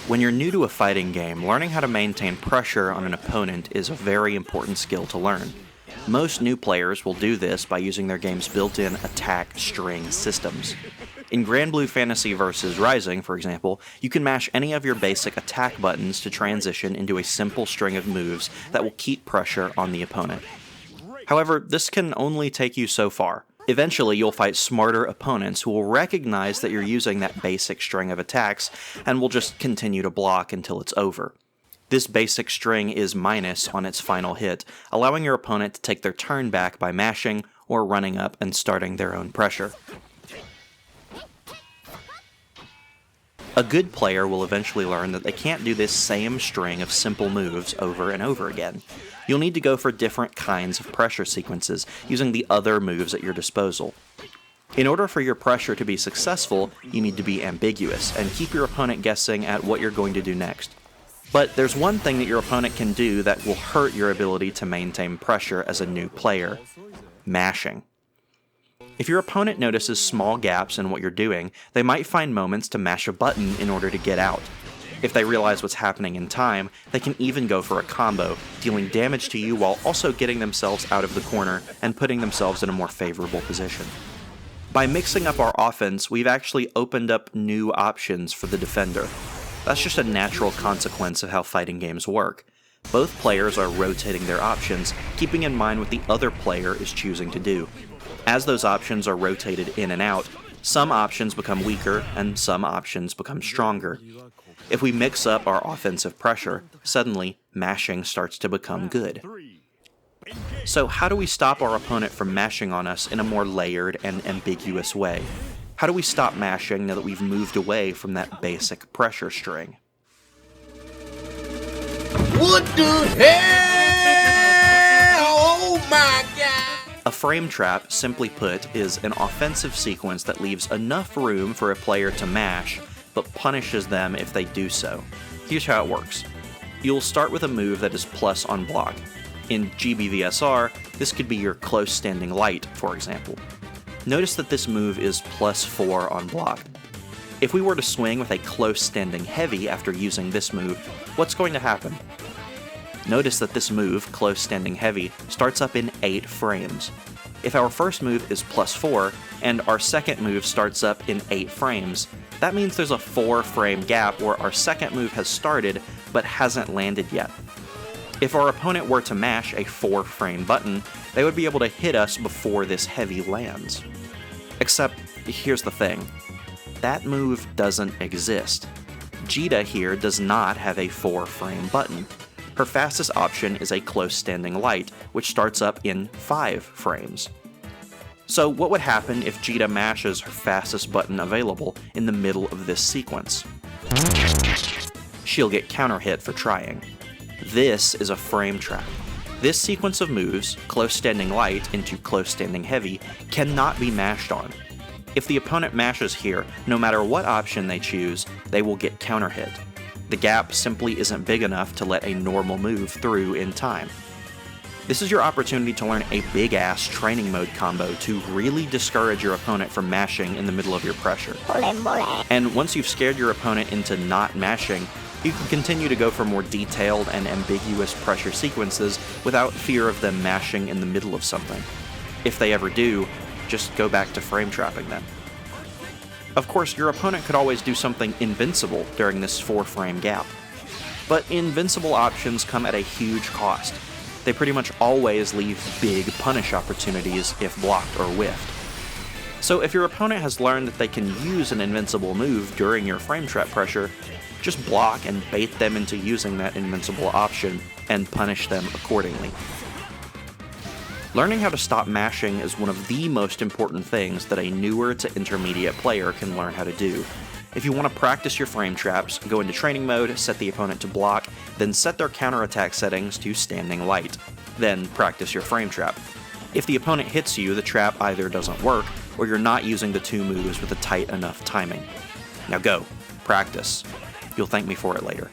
When you're new to a fighting game, learning how to maintain pressure on an opponent is a very important skill to learn. Most new players will do this by using their game's built-in attack string systems. In granbluefantasyversus Rising, for example, you can mash any of your basic attack buttons to transition into a simple string of moves that will keep pressure on the opponent. However, this can only take you so far. Eventually, you'll fight smarter opponents who will recognize that you're using that basic string of attacks and will just continue to block until it's over. This basic string is minus on its final hit, allowing your opponent to take their turn back by mashing or running up and starting their own pressure. A good player will eventually learn that they can't do this same string of simple moves over and over again. You'll need to go for different kinds of pressure sequences, using the other moves at your disposal. In order for your pressure to be successful, you need to be ambiguous, and keep your opponent guessing at what you're going to do next. But there's one thing that your opponent can do that will hurt your ability to maintain pressure as a new player: mashing. If your opponent notices small gaps in what you're doing, they might find moments to mash a button in order to get out. If they realize what's happening in time, they can even go for a combo, dealing damage to you while also getting themselves out of the corner and putting themselves in a more favorable position. By mixing up our offense, we've actually opened up new options for the defender. That's just a natural consequence of how fighting games work. Both players are rotating their options, keeping in mind what the other player is choosing to do. As those options are rotated in and out, some options become weaker and some options become stronger. If we mix up our offensive pressure, suddenly mashing starts to become good. So how do we stop our opponent from mashing on us in a more layered and ambiguous way? How do we stop mashing now that we've moved away from that basic pressure string? What the hell? Oh my god! A frame trap, simply put, is an offensive sequence that leaves enough room for a player to mash, but punishes them if they do so. Here's how it works. You'll start with a move that is plus on block. In GBVSR, this could be your close standing light, for example. Notice that this move is +4 on block. If we were to swing with a close standing heavy after using this move, what's going to happen? Notice that this move, close standing heavy, starts up in 8 frames. If our first move is +4, and our second move starts up in 8 frames, that means there's a 4-frame gap where our second move has started but hasn't landed yet. If our opponent were to mash a 4-frame button, they would be able to hit us before this heavy lands. Except, here's the thing. That move doesn't exist. Jita here does not have a 4-frame button. Her fastest option is a close standing light, which starts up in 5 frames. So what would happen if Jita mashes her fastest button available in the middle of this sequence? She'll get counter hit for trying. This is a frame trap. This sequence of moves, close standing light into close standing heavy, cannot be mashed on. If the opponent mashes here, no matter what option they choose, they will get counter hit. The gap simply isn't big enough to let a normal move through in time. This is your opportunity to learn a big-ass training mode combo to really discourage your opponent from mashing in the middle of your pressure. And once you've scared your opponent into not mashing, you can continue to go for more detailed and ambiguous pressure sequences without fear of them mashing in the middle of something. If they ever do, just go back to frame trapping them. Of course, your opponent could always do something invincible during this 4-frame gap. But invincible options come at a huge cost. They pretty much always leave big punish opportunities if blocked or whiffed. So if your opponent has learned that they can use an invincible move during your frame trap pressure, just block and bait them into using that invincible option and punish them accordingly. Learning how to stop mashing is one of the most important things that a newer to intermediate player can learn how to do. If you want to practice your frame traps, go into training mode, set the opponent to block, then set their counterattack settings to standing light. Then practice your frame trap. If the opponent hits you, the trap either doesn't work, or you're not using the 2 moves with a tight enough timing. Now go, practice. You'll thank me for it later.